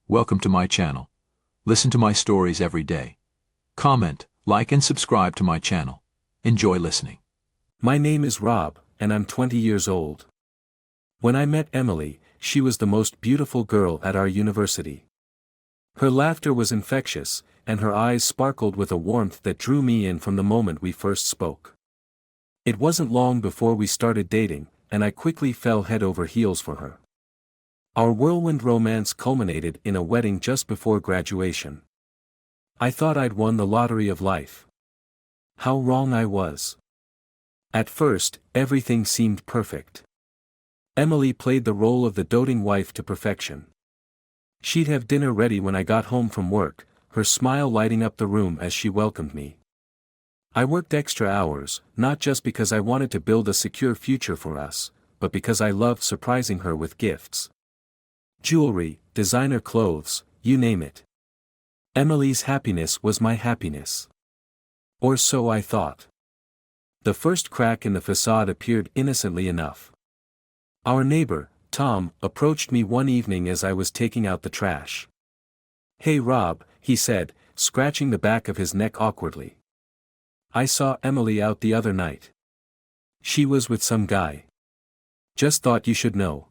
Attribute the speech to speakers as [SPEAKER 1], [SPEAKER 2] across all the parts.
[SPEAKER 1] Welcome to my channel. Listen to my stories every day. Comment, like and subscribe to my channel. Enjoy listening.
[SPEAKER 2] My name is Rob, and I'm 20 years old. When I met Emily, she was the most beautiful girl at our university. Her laughter was infectious, and her eyes sparkled with a warmth that drew me in from the moment we first spoke. It wasn't long before we started dating, and I quickly fell head over heels for her. Our whirlwind romance culminated in a wedding just before graduation. I thought I'd won the lottery of life. How wrong I was. At first, everything seemed perfect. Emily played the role of the doting wife to perfection. She'd have dinner ready when I got home from work, her smile lighting up the room as she welcomed me. I worked extra hours, not just because I wanted to build a secure future for us, but because I loved surprising her with gifts. Jewelry, designer clothes, you name it. Emily's happiness was my happiness. Or so I thought. The first crack in the facade appeared innocently enough. Our neighbor, Tom, approached me one evening as I was taking out the trash. "Hey Rob," he said, scratching the back of his neck awkwardly. "I saw Emily out the other night. She was with some guy. Just thought you should know."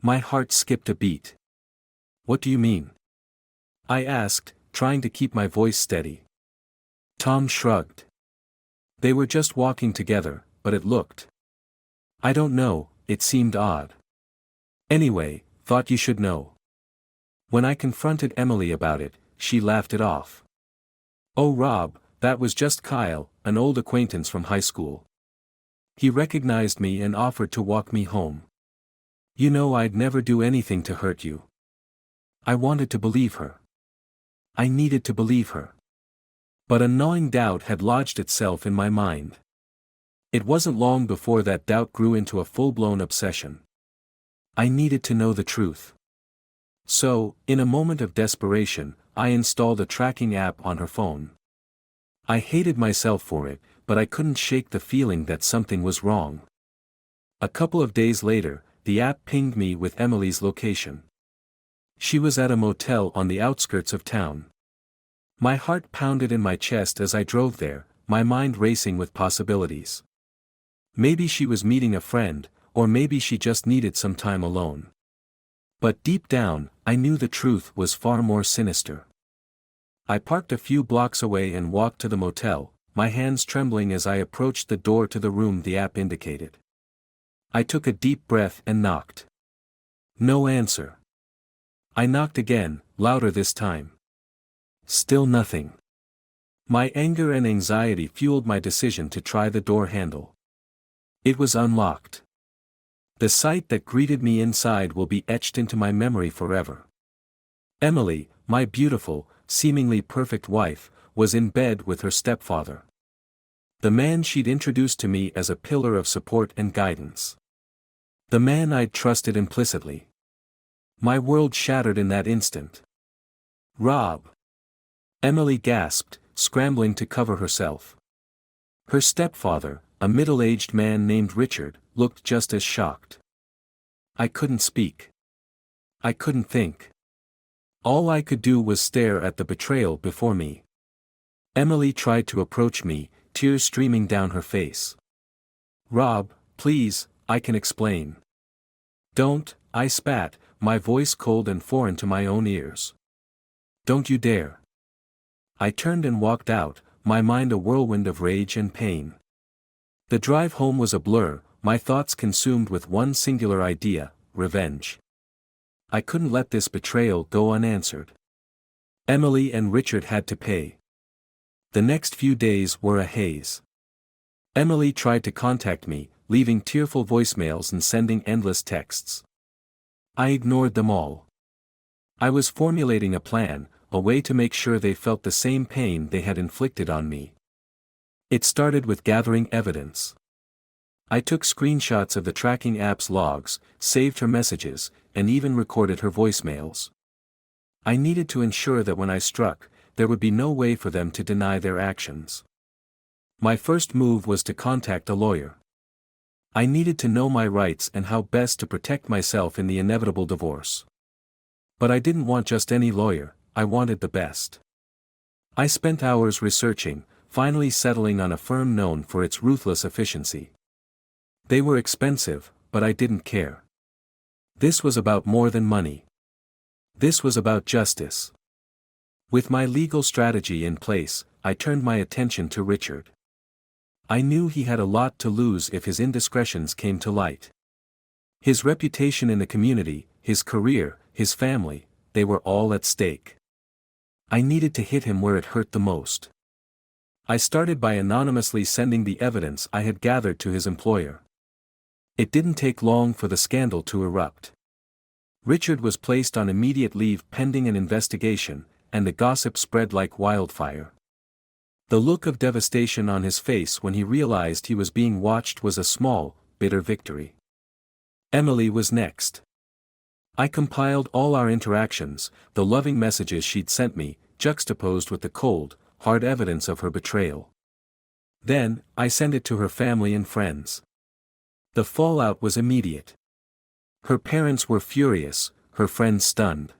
[SPEAKER 2] My heart skipped a beat. "What do you mean?" I asked, trying to keep my voice steady. Tom shrugged. "They were just walking together, but it looked. I don't know, it seemed odd. Anyway, thought you should know." When I confronted Emily about it, she laughed it off. "Oh Rob, that was just Kyle, an old acquaintance from high school. He recognized me and offered to walk me home. You know I'd never do anything to hurt you." I wanted to believe her. I needed to believe her. But a gnawing doubt had lodged itself in my mind. It wasn't long before that doubt grew into a full-blown obsession. I needed to know the truth. So, in a moment of desperation, I installed a tracking app on her phone. I hated myself for it, but I couldn't shake the feeling that something was wrong. A couple of days later, the app pinged me with Emily's location. She was at a motel on the outskirts of town. My heart pounded in my chest as I drove there, my mind racing with possibilities. Maybe she was meeting a friend, or maybe she just needed some time alone. But deep down, I knew the truth was far more sinister. I parked a few blocks away and walked to the motel, my hands trembling as I approached the door to the room the app indicated. I took a deep breath and knocked. No answer. I knocked again, louder this time. Still nothing. My anger and anxiety fueled my decision to try the door handle. It was unlocked. The sight that greeted me inside will be etched into my memory forever. Emily, my beautiful, seemingly perfect wife, was in bed with her stepfather. The man she'd introduced to me as a pillar of support and guidance. The man I'd trusted implicitly. My world shattered in that instant. "Rob!" Emily gasped, scrambling to cover herself. Her stepfather, a middle-aged man named Richard, looked just as shocked. I couldn't speak. I couldn't think. All I could do was stare at the betrayal before me. Emily tried to approach me, tears streaming down her face. "Rob, please, I can explain." "Don't," I spat, my voice cold and foreign to my own ears. "Don't you dare." I turned and walked out, my mind a whirlwind of rage and pain. The drive home was a blur, my thoughts consumed with one singular idea: revenge. I couldn't let this betrayal go unanswered. Emily and Richard had to pay. The next few days were a haze. Emily tried to contact me, leaving tearful voicemails and sending endless texts. I ignored them all. I was formulating a plan, a way to make sure they felt the same pain they had inflicted on me. It started with gathering evidence. I took screenshots of the tracking app's logs, saved her messages, and even recorded her voicemails. I needed to ensure that when I struck, there would be no way for them to deny their actions. My first move was to contact a lawyer. I needed to know my rights and how best to protect myself in the inevitable divorce. But I didn't want just any lawyer, I wanted the best. I spent hours researching, finally settling on a firm known for its ruthless efficiency. They were expensive, but I didn't care. This was about more than money. This was about justice. With my legal strategy in place, I turned my attention to Richard. I knew he had a lot to lose if his indiscretions came to light. His reputation in the community, his career, his family, they were all at stake. I needed to hit him where it hurt the most. I started by anonymously sending the evidence I had gathered to his employer. It didn't take long for the scandal to erupt. Richard was placed on immediate leave pending an investigation, and the gossip spread like wildfire. The look of devastation on his face when he realized he was being watched was a small, bitter victory. Emily was next. I compiled all our interactions, the loving messages she'd sent me, juxtaposed with the cold, hard evidence of her betrayal. Then, I sent it to her family and friends. The fallout was immediate. Her parents were furious, her friends stunned.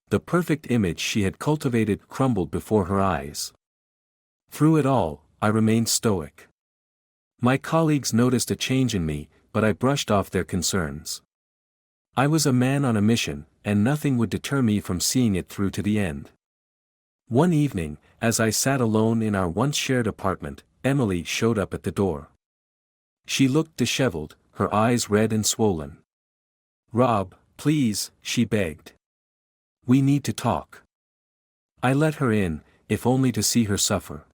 [SPEAKER 2] The perfect image she had cultivated crumbled before her eyes. Through it all, I remained stoic. My colleagues noticed a change in me, but I brushed off their concerns. I was a man on a mission, and nothing would deter me from seeing it through to the end. One evening, as I sat alone in our once shared apartment, Emily showed up at the door. She looked disheveled, her eyes red and swollen. "Rob, please," she begged. "We need to talk." I let her in, if only to see her suffer.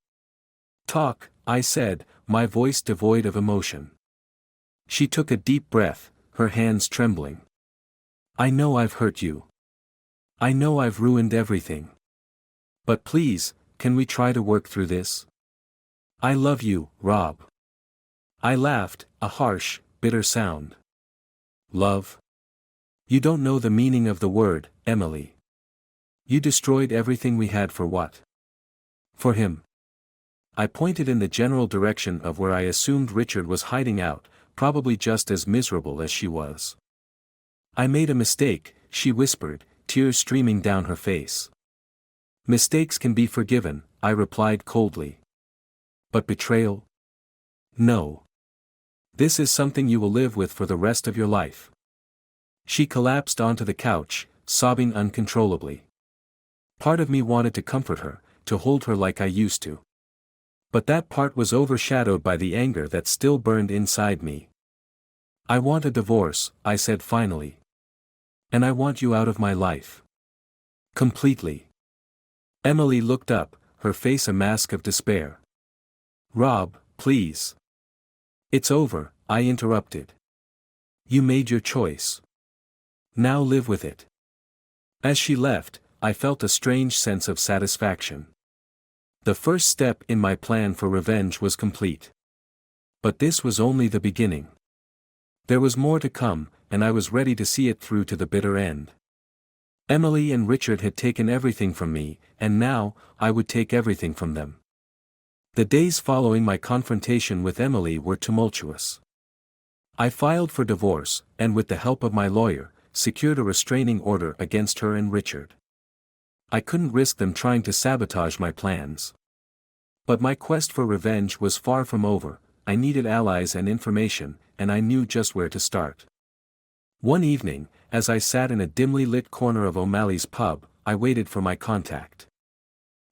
[SPEAKER 2] "Talk," I said, my voice devoid of emotion. She took a deep breath, her hands trembling. "I know I've hurt you. I know I've ruined everything. But please, can we try to work through this? I love you, Rob." I laughed, a harsh, bitter sound. "Love? You don't know the meaning of the word, Emily. You destroyed everything we had for what? For him." I pointed in the general direction of where I assumed Richard was hiding out, probably just as miserable as she was. "I made a mistake," she whispered, tears streaming down her face. "Mistakes can be forgiven," I replied coldly. "But betrayal? No. This is something you will live with for the rest of your life." She collapsed onto the couch, sobbing uncontrollably. Part of me wanted to comfort her, to hold her like I used to. But that part was overshadowed by the anger that still burned inside me. "I want a divorce," I said finally. "And I want you out of my life. Completely." Emily looked up, her face a mask of despair. "Rob, please." "It's over," I interrupted. "You made your choice. Now live with it." As she left, I felt a strange sense of satisfaction. The first step in my plan for revenge was complete. But this was only the beginning. There was more to come, and I was ready to see it through to the bitter end. Emily and Richard had taken everything from me, and now, I would take everything from them. The days following my confrontation with Emily were tumultuous. I filed for divorce, and with the help of my lawyer, secured a restraining order against her and Richard. I couldn't risk them trying to sabotage my plans. But my quest for revenge was far from over. I needed allies and information, and I knew just where to start. One evening, as I sat in a dimly lit corner of O'Malley's pub, I waited for my contact.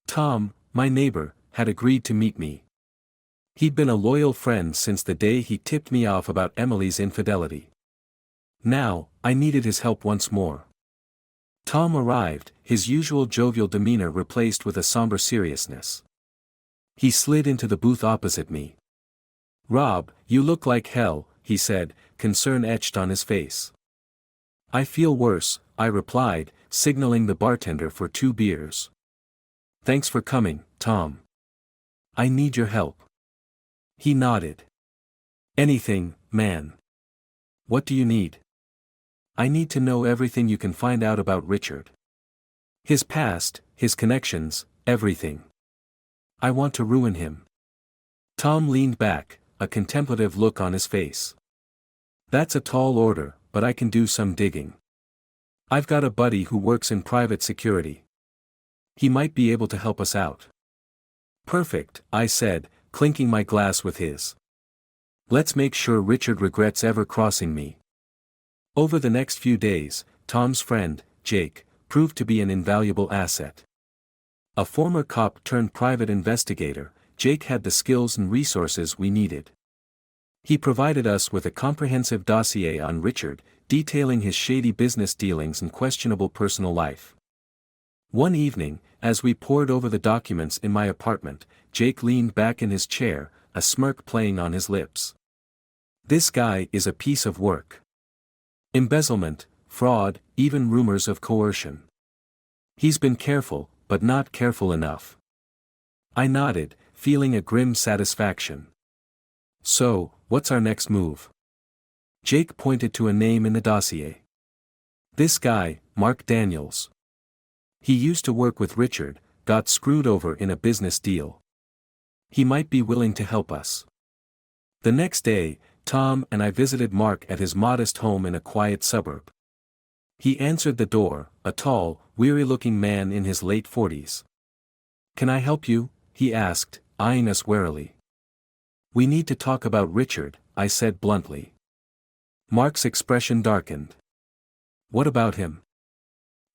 [SPEAKER 2] Tom, my neighbor, had agreed to meet me. He'd been a loyal friend since the day he tipped me off about Emily's infidelity. Now, I needed his help once more. Tom arrived, his usual jovial demeanor replaced with a somber seriousness. He slid into the booth opposite me. "Rob, you look like hell," he said, concern etched on his face. "I feel worse," I replied, signaling the bartender for 2 beers. "Thanks for coming, Tom. I need your help." He nodded. "Anything, man. What do you need?" "I need to know everything you can find out about Richard. His past, his connections, everything. I want to ruin him." Tom leaned back, a contemplative look on his face. "That's a tall order, but I can do some digging. I've got a buddy who works in private security. He might be able to help us out. Perfect, I said, clinking my glass with his. Let's make sure Richard regrets ever crossing me. Over the next few days, Tom's friend, Jake, proved to be an invaluable asset. A former cop turned private investigator, Jake had the skills and resources we needed. He provided us with a comprehensive dossier on Richard, detailing his shady business dealings and questionable personal life. One evening, as we pored over the documents in my apartment, Jake leaned back in his chair, a smirk playing on his lips. This guy is a piece of work. Embezzlement, fraud, even rumors of coercion. He's been careful, but not careful enough. I nodded, feeling a grim satisfaction. So, what's our next move? Jake pointed to a name in the dossier. This guy, Mark Daniels. He used to work with Richard, got screwed over in a business deal. He might be willing to help us. The next day, Tom and I visited Mark at his modest home in a quiet suburb. He answered the door, a tall, weary-looking man in his late 40s. Can I help you? He asked, eyeing us warily. We need to talk about Richard, I said bluntly. Mark's expression darkened. What about him?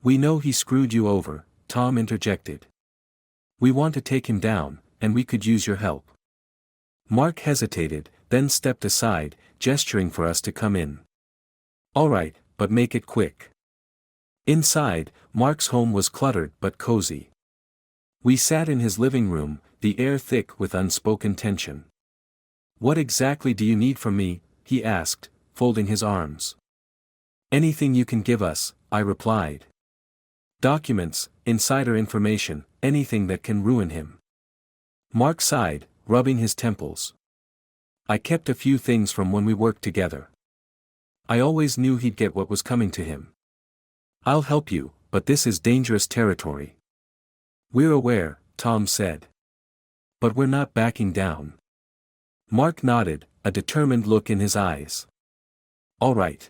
[SPEAKER 2] We know he screwed you over, Tom interjected. We want to take him down, and we could use your help. Mark hesitated, then stepped aside, gesturing for us to come in. All right, but make it quick. Inside, Mark's home was cluttered but cozy. We sat in his living room, the air thick with unspoken tension. What exactly do you need from me? He asked, folding his arms. Anything you can give us, I replied. Documents, insider information, anything that can ruin him. Mark sighed, rubbing his temples. I kept a few things from when we worked together. I always knew he'd get what was coming to him. I'll help you, but this is dangerous territory. We're aware, Tom said. But we're not backing down. Mark nodded, a determined look in his eyes. All right.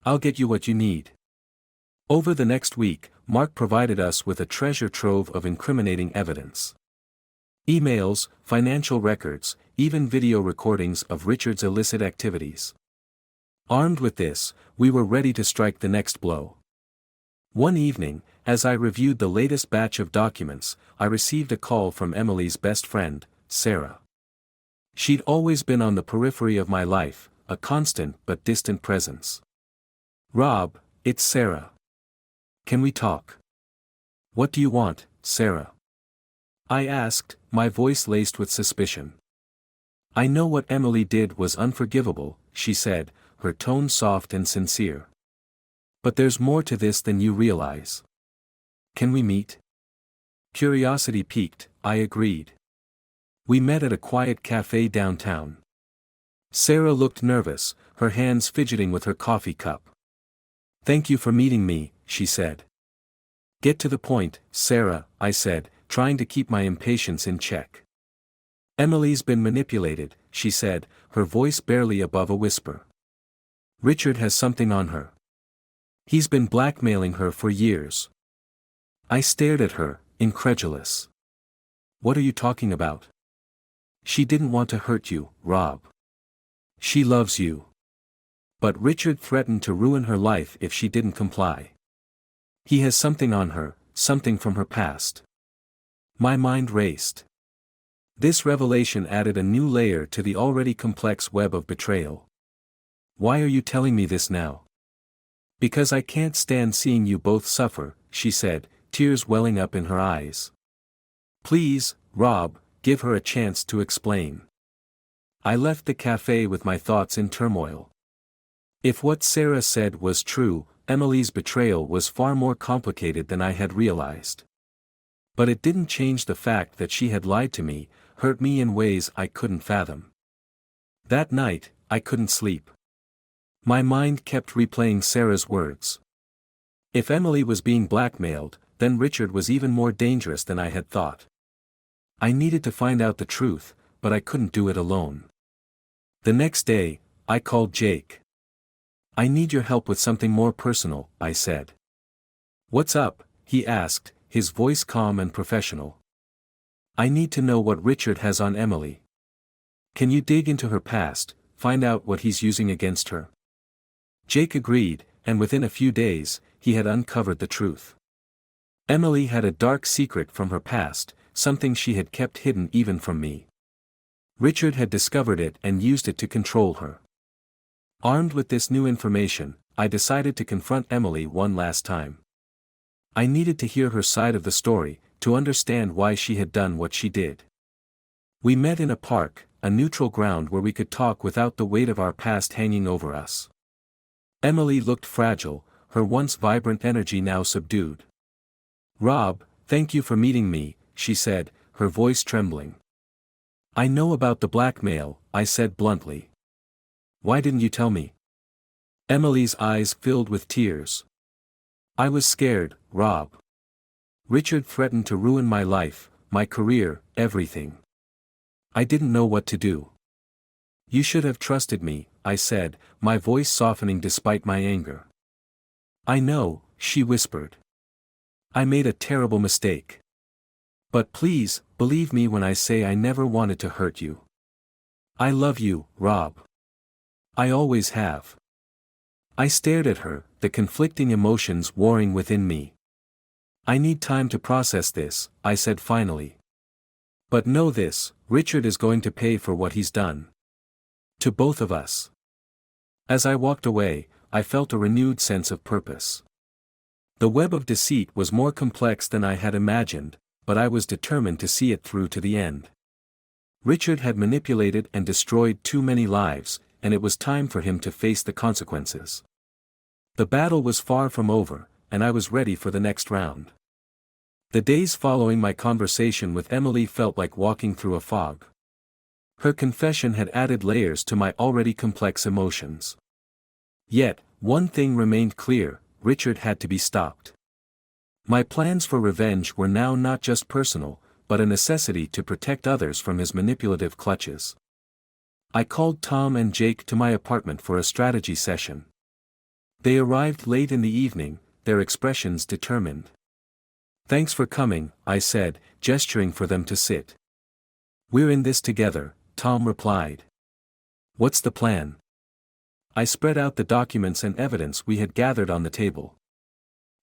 [SPEAKER 2] I'll get you what you need. Over the next week, Mark provided us with a treasure trove of incriminating evidence. Emails, financial records, even video recordings of Richard's illicit activities. Armed with this, we were ready to strike the next blow. One evening, as I reviewed the latest batch of documents, I received a call from Emily's best friend, Sarah. She'd always been on the periphery of my life, a constant but distant presence. Rob, it's Sarah. Can we talk? What do you want, Sarah? I asked, my voice laced with suspicion. I know what Emily did was unforgivable, she said, her tone soft and sincere. But there's more to this than you realize. Can we meet? Curiosity piqued, I agreed. We met at a quiet cafe downtown. Sarah looked nervous, her hands fidgeting with her coffee cup. Thank you for meeting me, she said. Get to the point, Sarah, I said, trying to keep my impatience in check. Emily's been manipulated, she said, her voice barely above a whisper. Richard has something on her. He's been blackmailing her for years. I stared at her, incredulous. What are you talking about? She didn't want to hurt you, Rob. She loves you. But Richard threatened to ruin her life if she didn't comply. He has something on her, something from her past. My mind raced. This revelation added a new layer to the already complex web of betrayal. Why are you telling me this now? Because I can't stand seeing you both suffer, she said, tears welling up in her eyes. Please, Rob, give her a chance to explain. I left the cafe with my thoughts in turmoil. If what Sarah said was true, Emily's betrayal was far more complicated than I had realized. But it didn't change the fact that she had lied to me, hurt me in ways I couldn't fathom. That night, I couldn't sleep. My mind kept replaying Sarah's words. If Emily was being blackmailed, then Richard was even more dangerous than I had thought. I needed to find out the truth, but I couldn't do it alone. The next day, I called Jake. I need your help with something more personal, I said. What's up? He asked, his voice calm and professional. I need to know what Richard has on Emily. Can you dig into her past, find out what he's using against her? Jake agreed, and within a few days, he had uncovered the truth. Emily had a dark secret from her past, something she had kept hidden even from me. Richard had discovered it and used it to control her. Armed with this new information, I decided to confront Emily one last time. I needed to hear her side of the story, to understand why she had done what she did. We met in a park, a neutral ground where we could talk without the weight of our past hanging over us. Emily looked fragile, her once vibrant energy now subdued. Rob, thank you for meeting me, she said, her voice trembling. I know about the blackmail, I said bluntly. Why didn't you tell me? Emily's eyes filled with tears. I was scared, Rob. Richard threatened to ruin my life, my career, everything. I didn't know what to do. You should have trusted me, I said, my voice softening despite my anger. I know, she whispered. I made a terrible mistake. But please, believe me when I say I never wanted to hurt you. I love you, Rob. I always have. I stared at her, the conflicting emotions warring within me. I need time to process this, I said finally. But know this, Richard is going to pay for what he's done. To both of us. As I walked away, I felt a renewed sense of purpose. The web of deceit was more complex than I had imagined, but I was determined to see it through to the end. Richard had manipulated and destroyed too many lives, and it was time for him to face the consequences. The battle was far from over, and I was ready for the next round. The days following my conversation with Emily felt like walking through a fog. Her confession had added layers to my already complex emotions. Yet, one thing remained clear, Richard had to be stopped. My plans for revenge were now not just personal, but a necessity to protect others from his manipulative clutches. I called Tom and Jake to my apartment for a strategy session. They arrived late in the evening, their expressions determined. Thanks for coming, I said, gesturing for them to sit. We're in this together, Tom replied. What's the plan? I spread out the documents and evidence we had gathered on the table.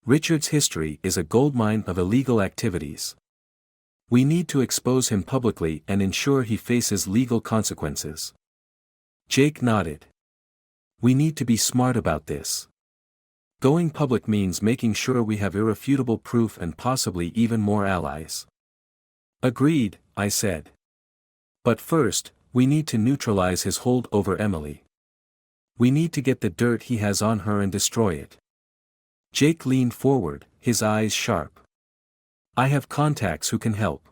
[SPEAKER 2] Richard's history is a goldmine of illegal activities. We need to expose him publicly and ensure he faces legal consequences. Jake nodded. We need to be smart about this. Going public means making sure we have irrefutable proof and possibly even more allies. Agreed, I said. But first, we need to neutralize his hold over Emily. We need to get the dirt he has on her and destroy it. Jake leaned forward, his eyes sharp. I have contacts who can help.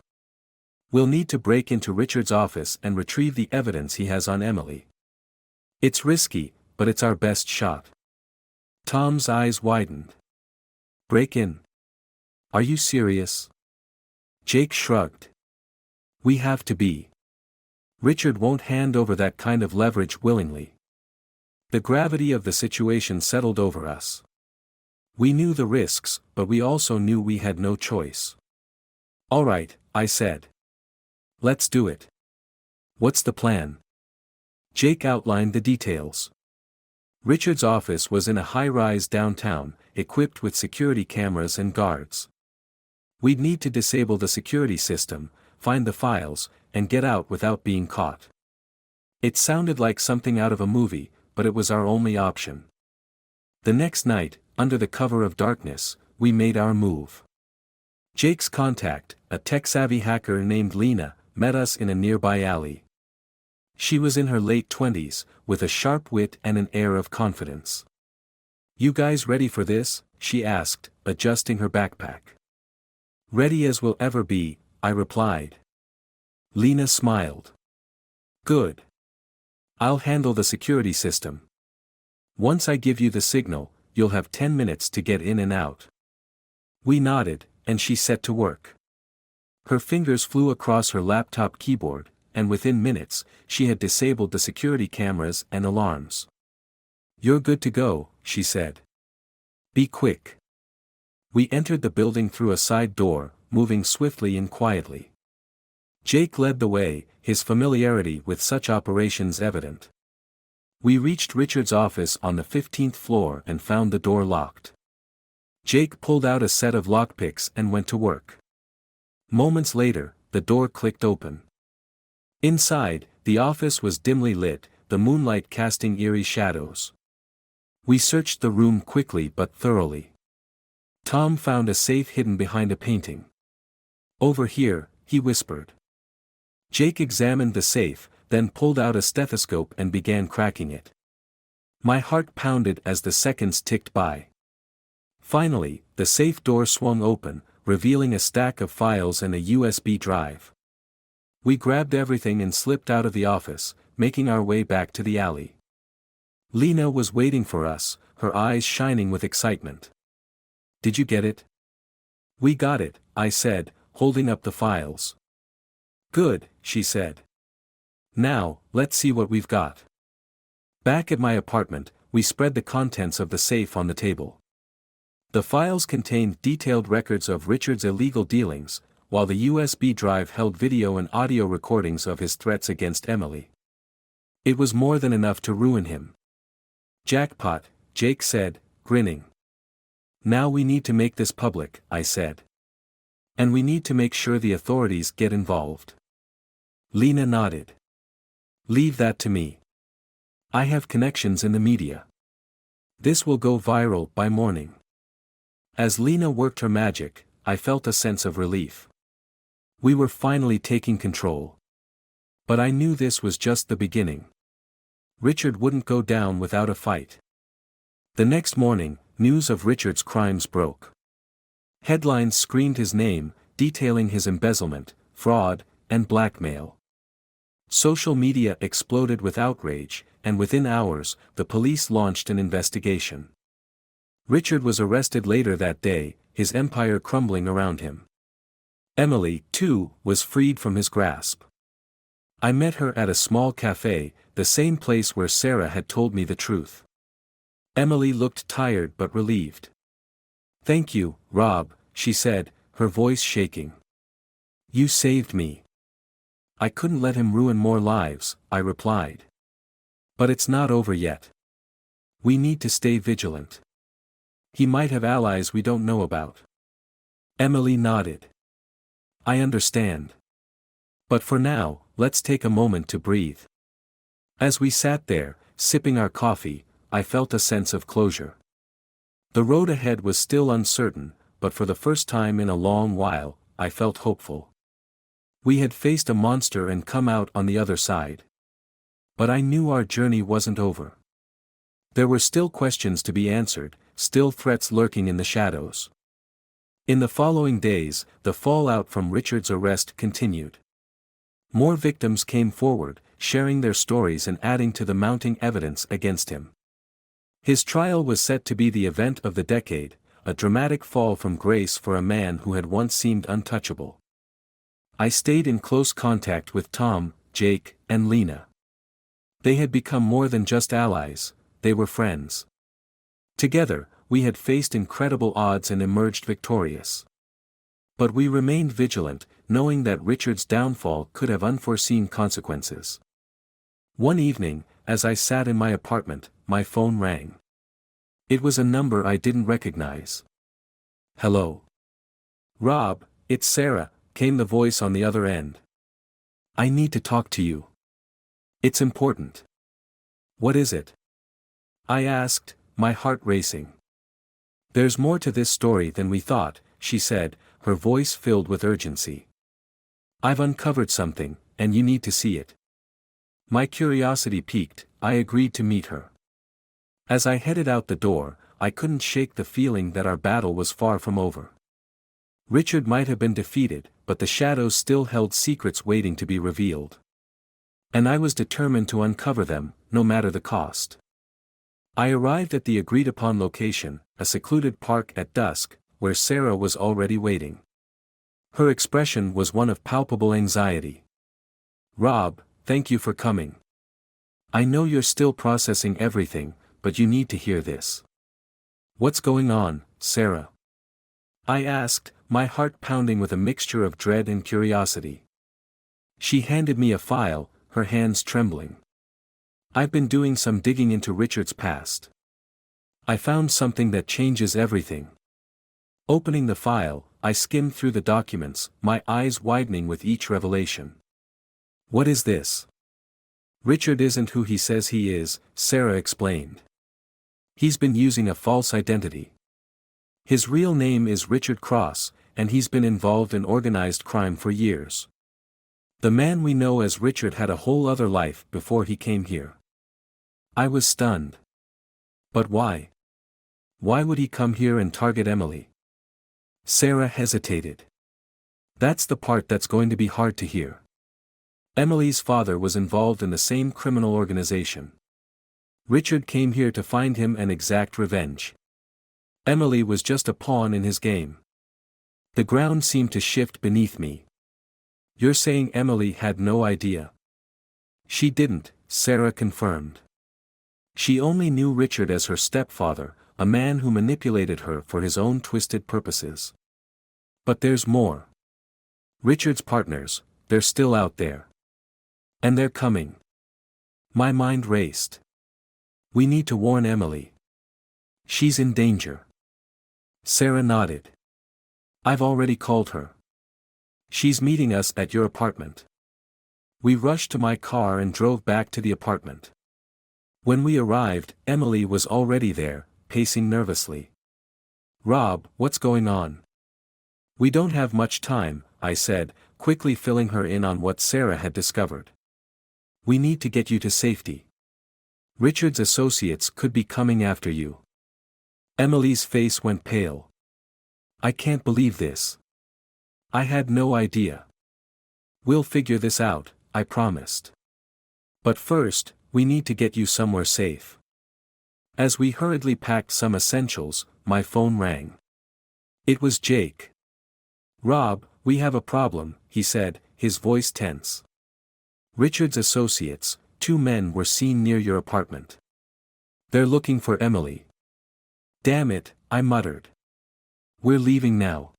[SPEAKER 2] We'll need to break into Richard's office and retrieve the evidence he has on Emily. It's risky, but it's our best shot. Tom's eyes widened. Break in. Are you serious? Jake shrugged. We have to be. Richard won't hand over that kind of leverage willingly. The gravity of the situation settled over us. We knew the risks, but we also knew we had no choice. All right, I said. Let's do it. What's the plan? Jake outlined the details. Richard's office was in a high-rise downtown, equipped with security cameras and guards. We'd need to disable the security system, find the files, and get out without being caught. It sounded like something out of a movie, but it was our only option. The next night, under the cover of darkness, we made our move. Jake's contact, a tech-savvy hacker named Lena, met us in a nearby alley. She was in her late 20s, with a sharp wit and an air of confidence. You guys ready for this? She asked, adjusting her backpack. Ready as we'll ever be, I replied. Lena smiled. Good. I'll handle the security system. Once I give you the signal, you'll have 10 minutes to get in and out. We nodded, and she set to work. Her fingers flew across her laptop keyboard, and within minutes, she had disabled the security cameras and alarms. You're good to go, she said. Be quick. We entered the building through a side door, moving swiftly and quietly. Jake led the way, his familiarity with such operations evident. We reached Richard's office on the 15th floor and found the door locked. Jake pulled out a set of lockpicks and went to work. Moments later, the door clicked open. Inside, the office was dimly lit, the moonlight casting eerie shadows. We searched the room quickly but thoroughly. Tom found a safe hidden behind a painting. Over here, he whispered. Jake examined the safe, then pulled out a stethoscope and began cracking it. My heart pounded as the seconds ticked by. Finally, the safe door swung open, revealing a stack of files and a USB drive. We grabbed everything and slipped out of the office, making our way back to the alley. Lena was waiting for us, her eyes shining with excitement. Did you get it? We got it, I said, holding up the files. Good, she said. Now, let's see what we've got. Back at my apartment, we spread the contents of the safe on the table. The files contained detailed records of Richard's illegal dealings, while the USB drive held video and audio recordings of his threats against Emily. It was more than enough to ruin him. Jackpot, Jake said, grinning. Now we need to make this public, I said. And we need to make sure the authorities get involved. Lena nodded. Leave that to me. I have connections in the media. This will go viral by morning. As Lena worked her magic, I felt a sense of relief. We were finally taking control. But I knew this was just the beginning. Richard wouldn't go down without a fight. The next morning, news of Richard's crimes broke. Headlines screamed his name, detailing his embezzlement, fraud, and blackmail. Social media exploded with outrage, and within hours, the police launched an investigation. Richard was arrested later that day, his empire crumbling around him. Emily, too, was freed from his grasp. I met her at a small cafe, the same place where Sarah had told me the truth. Emily looked tired but relieved. Thank you, Rob, she said, her voice shaking. You saved me. I couldn't let him ruin more lives, I replied. But it's not over yet. We need to stay vigilant. He might have allies we don't know about. Emily nodded. I understand. But for now, let's take a moment to breathe. As we sat there, sipping our coffee, I felt a sense of closure. The road ahead was still uncertain, but for the first time in a long while, I felt hopeful. We had faced a monster and come out on the other side. But I knew our journey wasn't over. There were still questions to be answered, still threats lurking in the shadows. In the following days, the fallout from Richard's arrest continued. More victims came forward, sharing their stories and adding to the mounting evidence against him. His trial was set to be the event of the decade, a dramatic fall from grace for a man who had once seemed untouchable. I stayed in close contact with Tom, Jake, and Lena. They had become more than just allies, they were friends. Together, we had faced incredible odds and emerged victorious. But we remained vigilant, knowing that Richard's downfall could have unforeseen consequences. One evening, as I sat in my apartment, my phone rang. It was a number I didn't recognize. Hello. Rob, it's Sarah, came the voice on the other end. I need to talk to you. It's important. What is it? I asked, my heart racing. There's more to this story than we thought, she said, her voice filled with urgency. I've uncovered something, and you need to see it. My curiosity piqued, I agreed to meet her. As I headed out the door, I couldn't shake the feeling that our battle was far from over. Richard might have been defeated, but the shadows still held secrets waiting to be revealed. And I was determined to uncover them, no matter the cost. I arrived at the agreed-upon location, a secluded park at dusk, where Sarah was already waiting. Her expression was one of palpable anxiety. Rob, thank you for coming. I know you're still processing everything, but you need to hear this. What's going on, Sarah? I asked, my heart pounding with a mixture of dread and curiosity. She handed me a file, her hands trembling. I've been doing some digging into Richard's past. I found something that changes everything. Opening the file, I skimmed through the documents, my eyes widening with each revelation. What is this? Richard isn't who he says he is, Sarah explained. He's been using a false identity. His real name is Richard Cross, and he's been involved in organized crime for years. The man we know as Richard had a whole other life before he came here. I was stunned. But why? Why would he come here and target Emily? Sarah hesitated. That's the part that's going to be hard to hear. Emily's father was involved in the same criminal organization. Richard came here to find him and exact revenge. Emily was just a pawn in his game. The ground seemed to shift beneath me. You're saying Emily had no idea? She didn't, Sarah confirmed. She only knew Richard as her stepfather, a man who manipulated her for his own twisted purposes. But there's more. Richard's partners, they're still out there. And they're coming. My mind raced. We need to warn Emily. She's in danger. Sarah nodded. I've already called her. She's meeting us at your apartment. We rushed to my car and drove back to the apartment. When we arrived, Emily was already there, pacing nervously. Rob, what's going on? We don't have much time, I said, quickly filling her in on what Sarah had discovered. We need to get you to safety. Richard's associates could be coming after you. Emily's face went pale. I can't believe this. I had no idea. We'll figure this out, I promised. But first, we need to get you somewhere safe. As we hurriedly packed some essentials, my phone rang. It was Jake. Rob, we have a problem, he said, his voice tense. Richard's associates, 2 men were seen near your apartment. They're looking for Emily. Damn it, I muttered. We're leaving now.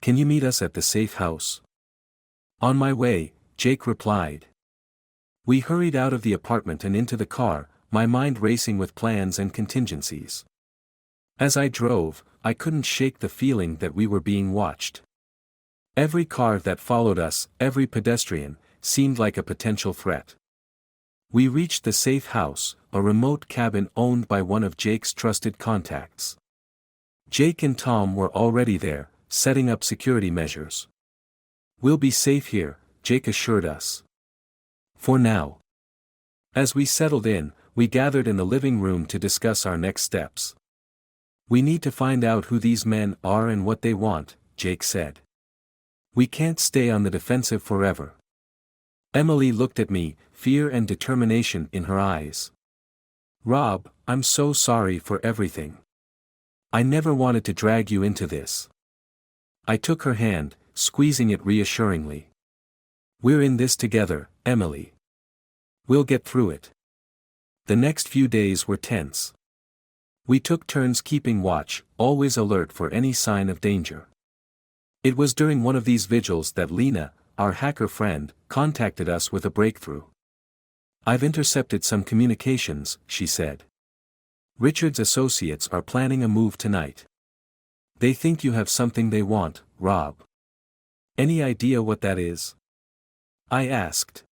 [SPEAKER 2] Can you meet us at the safe house? On my way, Jake replied. We hurried out of the apartment and into the car, my mind racing with plans and contingencies. As I drove, I couldn't shake the feeling that we were being watched. Every car that followed us, every pedestrian, seemed like a potential threat. We reached the safe house, a remote cabin owned by one of Jake's trusted contacts. Jake and Tom were already there, setting up security measures. We'll be safe here, Jake assured us. For now. As we settled in, we gathered in the living room to discuss our next steps. We need to find out who these men are and what they want, Jake said. We can't stay on the defensive forever. Emily looked at me, fear and determination in her eyes. Rob, I'm so sorry for everything. I never wanted to drag you into this. I took her hand, squeezing it reassuringly. We're in this together, Emily. We'll get through it. The next few days were tense. We took turns keeping watch, always alert for any sign of danger. It was during one of these vigils that Lena, our hacker friend, contacted us with a breakthrough. I've intercepted some communications, she said. Richard's associates are planning a move tonight. They think you have something they want, Rob. Any idea what that is? I asked.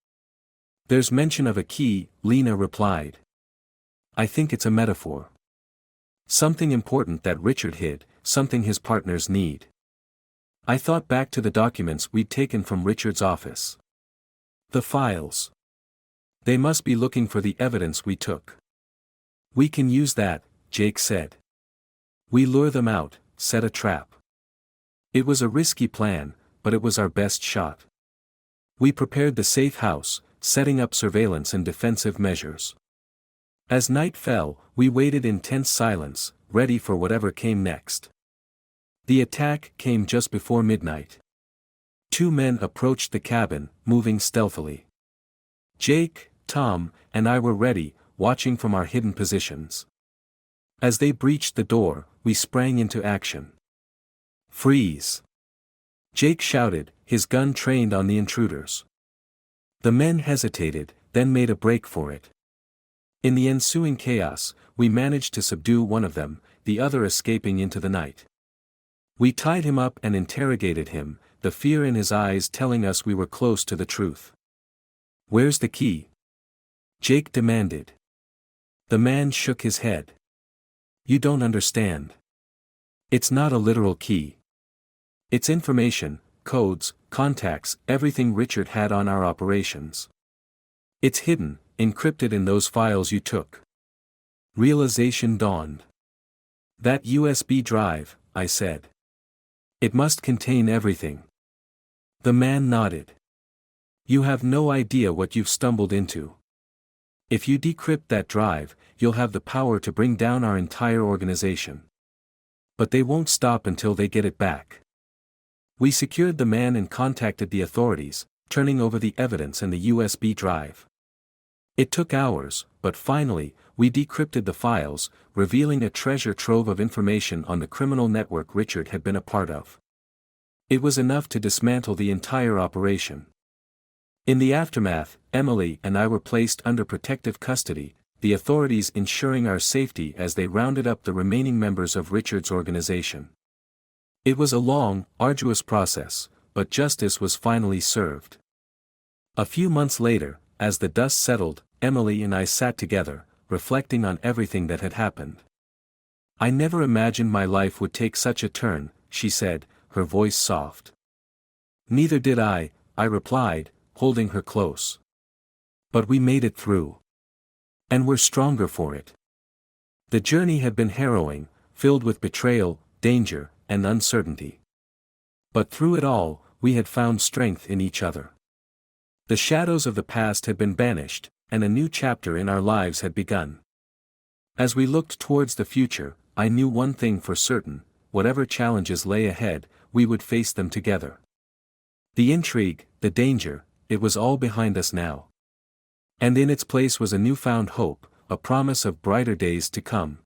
[SPEAKER 2] There's mention of a key, Lena replied. I think it's a metaphor. Something important that Richard hid, something his partners need. I thought back to the documents we'd taken from Richard's office. The files. They must be looking for the evidence we took. We can use that, Jake said. We lure them out, set a trap. It was a risky plan, but it was our best shot. We prepared the safe house, setting up surveillance and defensive measures. As night fell, we waited in tense silence, ready for whatever came next. The attack came just before midnight. 2 men approached the cabin, moving stealthily. Jake, Tom, and I were ready, watching from our hidden positions. As they breached the door, we sprang into action. "Freeze!" Jake shouted, his gun trained on the intruders. The men hesitated, then made a break for it. In the ensuing chaos, we managed to subdue one of them, the other escaping into the night. We tied him up and interrogated him, the fear in his eyes telling us we were close to the truth. "Where's the key?" Jake demanded. The man shook his head. "You don't understand. It's not a literal key. It's information, codes, contacts, everything Richard had on our operations. It's hidden, encrypted in those files you took." Realization dawned. "That USB drive," I said. "It must contain everything." The man nodded. "You have no idea what you've stumbled into. If you decrypt that drive, you'll have the power to bring down our entire organization. But they won't stop until they get it back." We secured the man and contacted the authorities, turning over the evidence and the USB drive. It took hours, but finally, we decrypted the files, revealing a treasure trove of information on the criminal network Richard had been a part of. It was enough to dismantle the entire operation. In the aftermath, Emily and I were placed under protective custody, the authorities ensuring our safety as they rounded up the remaining members of Richard's organization. It was a long, arduous process, but justice was finally served. A few months later, as the dust settled, Emily and I sat together, reflecting on everything that had happened. "I never imagined my life would take such a turn," she said, her voice soft. "Neither did I," I replied, holding her close. "But we made it through. And we're stronger for it." The journey had been harrowing, filled with betrayal, danger, and uncertainty. But through it all, we had found strength in each other. The shadows of the past had been banished, and a new chapter in our lives had begun. As we looked towards the future, I knew one thing for certain: whatever challenges lay ahead, we would face them together. The intrigue, the danger, it was all behind us now. And in its place was a newfound hope, a promise of brighter days to come.